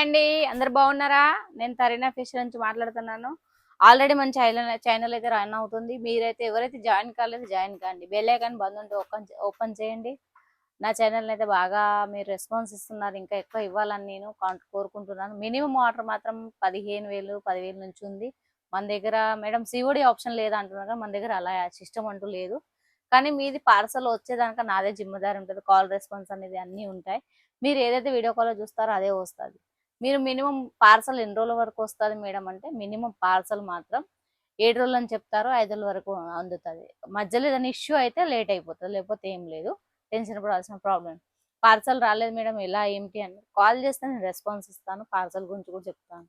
అండి, అందరు బాగున్నారా? నేను తరీనా ఫిష్ నుంచి మాట్లాడుతున్నాను. ఆల్రెడీ మన ఛానల్ అయితే రన్ అవుతుంది. మీరైతే ఎవరైతే జాయిన్ కాలేదు జాయిన్ కాండి. బెల్ ఐకాన్ బంద్ ఉంటే ఓపెన్ చేయండి. నా ఛానల్ అయితే బాగా మీరు రెస్పాన్స్ ఇస్తున్నారు. ఇంకా ఎక్కువ ఇవ్వాలని నేను కోరుకుంటున్నాను. మినిమం ఆర్డర్ మాత్రం 15,000 10,000 నుంచి ఉంది మన దగ్గర. మేడం సిఓడి ఆప్షన్ లేదా అంటున్నారు. మన దగ్గర అలా సిస్టమ్ అంటూ లేదు. కానీ మీది పార్సల్ వచ్చేదాకా నాదే జిమ్మదారి ఉంటుంది. కాల్ రెస్పాన్స్ అనేది అన్నీ ఉంటాయి. మీరు ఏదైతే వీడియో కాల్ చూస్తారో అదే వస్తుంది. మీరు మినిమం పార్సల్ ఎన్ని రోజుల వరకు వస్తుంది మేడం అంటే, మినిమం పార్సల్ మాత్రం 7 రోజులు అని చెప్తారు, 5 రోజుల వరకు అందుతుంది. మధ్యలో ఏదైనా ఇష్యూ అయితే లేట్ అయిపోతుంది, లేకపోతే ఏం లేదు. టెన్షన్ పడాల్సిన ప్రాబ్లం. పార్సల్ రాలేదు మేడం ఎలా ఏంటి అని కాల్ చేస్తే నేను రెస్పాన్స్ ఇస్తాను. పార్సల్ గురించి కూడా చెప్తాను.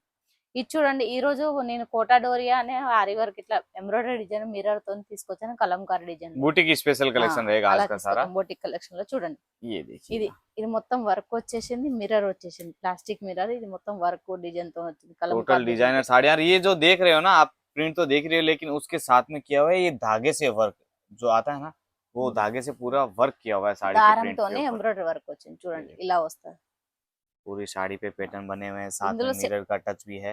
ఇది చూడండి, ఈ రోజు నేను కోటా డోరియా అనే ఆరి వర్క్ ఇట్లా ఎంబ్రాయిడరీ డిజైన్ మిర్రర్ తో తీసుకొచ్చాను. Kalamkari design boutique special collection boutique collection లో చూడండి. ఇది ఇది మొత్తం వర్క్ వచ్చేసింది, మిర్రర్ వచ్చేసింది, प्लास्टिक मिरर। ఇది మొత్తం వర్క్ డిజైన్ తో వచ్చింది, टोटल डिजाइनर साड़ी। यार ये जो देख रहे हो ना आप, प्रिंट तो देख रहे हो, लेकिन उसके साथ में किया हुआ है ये धागे से वर्क जो आता है ना, वो धागे से पूरा वर्क किया हुआ है साड़ी के प्रिंट దారంతోనే ఎంబ్రాయిడరీ వర్క్ వచ్చింది చూడండి, ఇలా వస్తుంది। पूरी साड़ी पे पैटर्न बने हुए हैं, साथ में मिरर का टच भी है।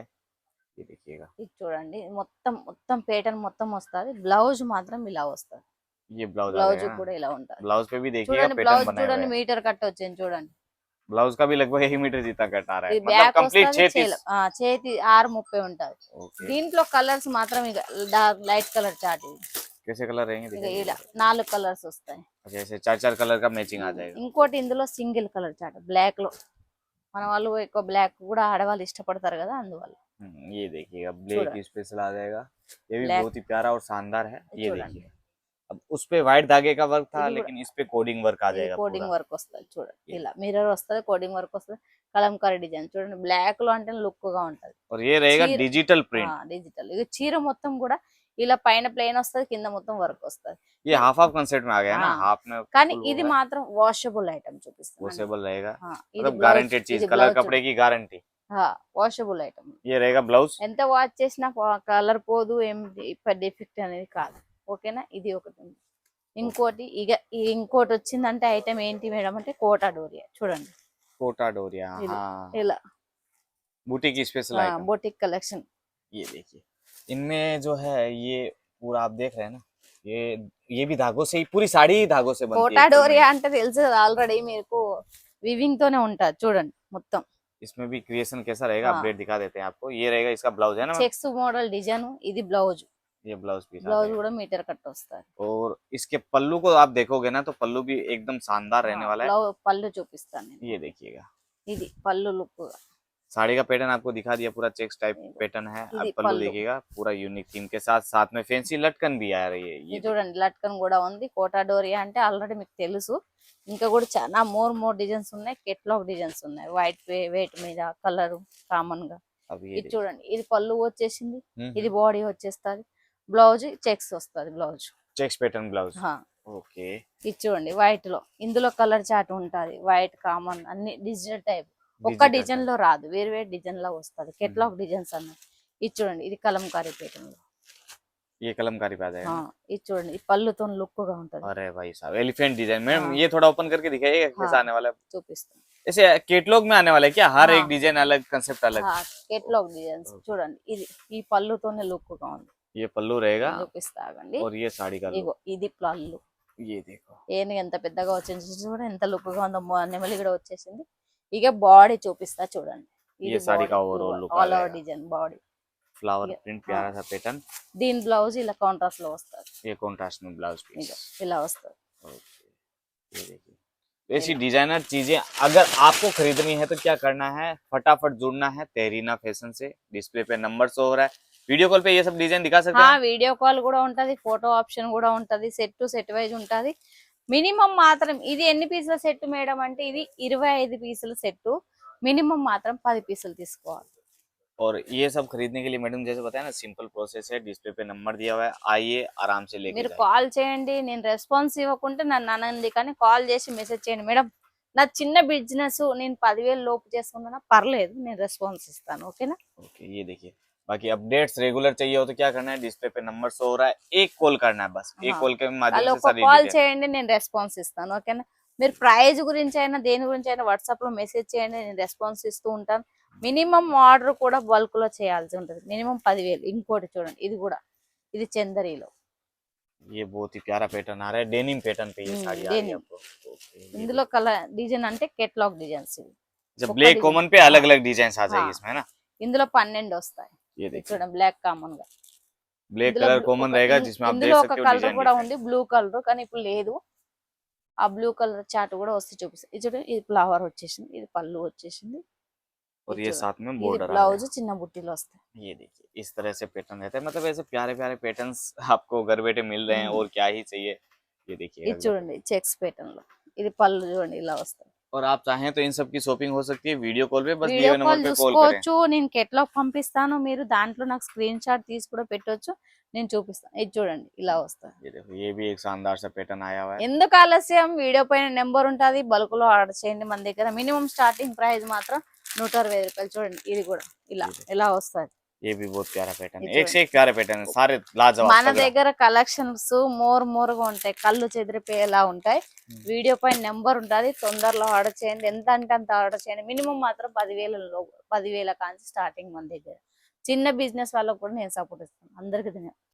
ये देखिएगा, ఇది చూడండి, మొత్తం మొత్తం ప్యాటర్న్ మొత్తం వస్తుంది। బ్లౌజ్ మాత్రం ఇలా వస్తుంది। ये ब्लाउज బ్లౌజ్ కూడా ఇలా ఉంటుంది। ब्लाउज पे भी देखिएगा చూడండి, पैटर्न బ్లౌజ్ बना हुआ చూడండి है। మీటర్ కట్ వచ్చింది చూడండి। ब्लाउज का भी लगभग 1 मीटर जितना कट आ रहा है, ఇది मतलब బ్యాక్ कंप्लीट వస్తుంది, 36। చేతి 6:30 ఉంటుంది। ओके, దీంట్లో కలర్స్ మాత్రం ఇక లైట్ కలర్ చాట్ ఇది। कैसे कलर रहेंगे ఇక दिखाइए। ఇలా 4 కలర్స్ వస్తాయి। अच्छा, ऐसे 4 कलर का मैचिंग आ जाएगा। ఇంకోటి ఇందులో సింగిల్ కలర్ చాట్ బ్లాక్ లో, మన వాళ్ళు ఎక్కువ బ్లాక్ కూడా ఆడవాళ్ళు ఇష్టపడతారు కదా, అందువల్ల। ये देखिएगा, ब्लैक स्पेशल आ जाएगा। ये भी बहुत ही प्यारा और शानदार है। ये देखिए, अब उस पे व्हाइट धागे का वर्क था, लेकिन इस पे कोडिंग वर्क आ जाएगा। కోడింగ్ వర్క్ వస్తుంది చూడండి, ఇలా మిర్రర్ వస్తుంది, కోడింగ్ వర్క్ వస్తుంది, కలంకారీ డిజైన్ చూడండి। బ్లాక్ లో అంటే లుక్ గా ఉంటది। और ये रहेगा डिजिटल प्रिंट। డిజిటల్ ఇక చీర మొత్తం కూడా ఇలా పైన ప్లేన్ వస్తుంది, కింద మొత్తం వర్క్ వస్తుంది। ये हाफ हाफ कंसेप्ट में आ गया ना, हाफ में కానీ ఇది మాత్రం వాషబుల్ ఐటమ్ చూపిస్తాను। वॉशेबल रहेगा, ఇది मतलब गारंटेड चीज, कलर कपड़े की गारंटी। Washable item. ये रहेगा ब्लाउज, ఎంత వాష్ చేసినా కలర్ పోదు, ఏం డిఫెక్ట్ అనేది కాదు, ఓకేనా। ఇది ఒకటి ఉంది। ఇంకోటి ఇంకోటి వచ్చిందంటే ఐటమ్ ఏంటి మేడం అంటే, కోటా డోరియా చూడండి। कोटा डोरिया, ఇలా बूटीक की स्पेशल आइटम। Boutique collection. ये देखिए, इनमें जो है ये पूरा आप देख रहे हैं ना, ये भी धागों से ही, पूरी साड़ी ही धागों से बनती है। కోటా డోరియా అంటే తెలుసు ఆల్రెడీ మీకు, వివింగ్ తోనే ఉంటది చూడండి మొత్తం। इसमें भी क्रिएशन कैसा रहेगा अपडेट दिखा देते हैं आपको। ये रहेगा इसका ब्लाउज है ना, చెక్స్ మోడల్ డిజైన్, ఇది బ్లౌజ్। ये ब्लाउज पीस బ్లౌజ్ కూడా మీటర్ కట్ వస్తుంది। और इसके पल्लू को आप देखोगे ना, तो पल्लू भी एकदम शानदार रहने वाला है। పళ్ళు చూపిస్తాను నేను। ये देखिएगा, ఇది పళ్ళు లుక్। साड़ी का पैटर्न आपको दिखा दिया, पूरा चेक्स टाइप पैटर्न है। अब पल्लू देखिएगा, पूरा यूनिक थीम के साथ, साथ में फैंसी लटकन भी आ रही है। ये చూడండి, లట్కన్ కూడా ఉంది। కోటా డోరియా అంటే ఆల్రెడీ మీకు తెలుసు, ఇంకా కూడా చాలా మోర్ డిజైన్స్ ఉన్నాయి, కెట్లాగ్ డిజైన్స్ ఉన్నాయి, వైట్ వెయిట్ మీద కలర్ కామన్ గా। ఇది చూడండి, ఇది పళ్ళు వచ్చేసింది, ఇది బాడీ వచ్చేస్తుంది, బ్లౌజ్ చెక్స్ వస్తుంది, blouse checks pattern blouse. Okay, ఇది చూడండి వైట్ లో, ఇందులో కలర్ చాట్ ఉంటది, వైట్ కామన్ అన్ని డిజిటల్ టైప్, ఒక్క డిజైన్ లో రాదు, వేరు వేరు డిజైన్ లో వస్తుంది, కెట్లాగ్ డిజైన్స్ అన్నది। ఇది చూడండి, ఇది కలంకారీ ప్యాటర్న్ లో, ये कलमकारी पे आ जाएगा। ఇది చూడండి, ఈ పళ్ళుతో లుక్ గా ఉంటది। अरे भाई साहब, एलिफेंट डिजाइन। मैम ये थोड़ा ओपन करके दिखाइएगा कैसा आने वाला है। చూపిస్తాను। ऐसे कैटलॉग में आने वाला है क्या, हर एक डिजाइन अलग, कंसेप्ट अलग। కెట్లాగ్ డిజైన్స్ చూడండి, ఇది ఈ పళ్ళుతోనే లుక్ గా ఉంది। ये पल्लू रहेगा, చూపిస్తాగండి। और ये साड़ी का ఇగో ఇది పళ్ళు, ये देखो, ఏనుగు ఎంత పెద్దగా వచ్చింది చూడండి, ఎంత లుక్ గా ఉందో, నెమలి కూడా వచ్చేసింది। ఇక బాడీ చూపిస్తా చూడండి, ये साड़ी का overall look all over design body, flower print प्यारा सा पैटर्न। దీని బ్లౌజ్ ఇలా కాంట్రాస్ట్ లో వస్తుంది, ये कॉन्ट्रास्ट में ब्लाउज पीस। ఇలా वస్తుంది। ये देखिए, ऐसी डिजाइनर चीजें अगर आपको खरीदनी है तो क्या करना है, फटाफट जुड़ना है तेरीना फैशन से। डिस्प्ले पे नंबर शो हो रहा है, वीडियो कॉल पे ये सब डिजाइन दिखा सकते हैं। వీడియో కాల్ కూడా ఉంటది, ఫోటో ఆప్షన్ కూడా ఉంటది, సెట్ టు సెట్ వైజ్ ఉంటది। మినిమం మాత్రం ఇది ఎన్ని పీసుల సెట్ మేడం అంటే, ఇది 25 పీసుల సెట్, మినిమం మాత్రం 10 పీసులు తీసుకోవాలి। और ये सब खरीदने के लिए मैडम जैसे बताया ना, सिंपल प्रोसेस है, डिस्प्ले पे नंबर दिया हुआ है, आइए आराम से लेके మీరు जाइए। కాల్ చేయండి, నేను రెస్పాన్స్ ఇవ్వకుంటే నన్ను అనండి, కానీ కాల్ చేసి మెసేజ్ చేయండి, మేడం నా చిన్న బిజినెస్ నేను 10,000 లోపు చేసుకున్నా పర్లేదు, నేను రెస్పాన్స్ ఇస్తాను, ఓకేనా। ओके, ये देखिए, बाकी अपडेट्स रेगुलर चाहिए हो तो क्या करना है, डिस्प्ले पे नंबर शो हो रहा है, एक कॉल करना है बस। एक कॉल के माध्यम से सारी కాల్ डिटेल। చేయండి, నేను రెస్పాన్స్ ఇస్తాను, ఓకేనా। మీరు ప్రైజ్ గురించి అయినా దేని గురించి అయినా వాట్సాప్ లో మెసేజ్ చేయండి, నేను రెస్పాన్స్ ఇస్తూ ఉంటాను। మినిమం ఆర్డర్ కూడా బల్క్ లో చేయాల్సి ఉంటుంది, మినిమం 10,000. ఇంకోటి చూడండి, ఇది కూడా, ఇది చందరిలో. ये बहुत ही प्यारा पैटर्न आ रहा है, डेनिम पैटर्न पे ये साड़ी आ रही है डेनिम. आपको। ओके, ये ఇందులో కలర్ డిజైన్ అంటే కెట్లాగ్ డిజైన్స్ ఇవి. जब ఒక్క ब्लैक డిజైన్. कॉमन पे अलग अलग डिजाइन आ जाएगी हाँ. इसमें है ना। ఇందులో 12 వస్తాయి. ये ఇది देखिए చూడండి, బ్లాక్ కామన్ గా. ब्लैक ఇందులో कलर blue- कॉमन ఒక- रहेगा ఇం- जिसमें आप ఇందులో देख ఒక सकते हो కలర్ डिजाइन కూడా डिफरेंट। ఉంది, బ్లూ కలర్, కానీ ఇప్పుడు లేదు. ఆ బ్లూ కలర్ చాట్ కూడా వస్తే చూపిస్తాయి. ఇది చూడండి, ఇది ఫ్లవర్ వచ్చేసింది, ఇది పళ్ళు వచ్చేసింది. और ఇది ये చూడండి, साथ में ఇది बॉर्डर आ रहा బ్లౌజ్ है। చిన్న బుట్టీలు వస్తాయి. ये देखिए इस तरह से पैटर्न रहता है, मतलब ऐसे प्यारे प्यारे पैटर्न्स आपको घर बैठे मिल रहे हैं और क्या ही चाहिए। ये देखिए ఇది చూడండి, చెక్స్ पैटर्न లో, ఇది పళ్ళు చూడండి ఇలా వస్తాయి. और आप चाहें तो इन सब की शॉपिंग हो सकती है वीडियो कॉल पे, बस दिए వీడియో हुए కాల్ नंबर पे कॉल करें। చూసుకోవచ్చు, నేను కెట్లాగ్ పంపిస్తాను, మీరు దాంట్లో నాకు స్క్రీన్ షాట్ తీసి కూడా పెట్టొచ్చు, నేను చూపిస్తాను. ఇది చూడండి ఇలా వస్తాయి. ये देखो ये भी एक शानदार सा पैटर्न आया हुआ है। ఎందుకు ఆలస్యం, వీడియో పైన నెంబర్ ఉంటుంది, బల్క్ లో ఆర్డర్ చేయండి. మన దగ్గర మినిమం స్టార్టింగ్ ప్రైస్ మాత్రం 160 రూపాయలు. చూడండి, ఇది కూడా ఇలా ఇలా వస్తుంది. ये भी बहुत प्यारा पैटर्न है, ये एक से एक प्यारे पैटर्न है, सारे लाजवाब మన तगड़ा। దగ్గర కలెక్షన్స్ మోర్గా ఉంటాయి, కళ్ళు చెదిరిపోయేలా ఉంటాయి. వీడియో పైన నెంబర్ ఉంటుంది, తొందరలో ఆర్డర్ చేయండి. ఎంత అంటే అంత ఆర్డర్ చేయండి. మినిమం మాత్రం 10,000 కాంచి స్టార్టింగ్ మన దగ్గర. చిన్న బిజినెస్ వాళ్ళకు కూడా నేను సపోర్ట్ ఇస్తాను అందరికి.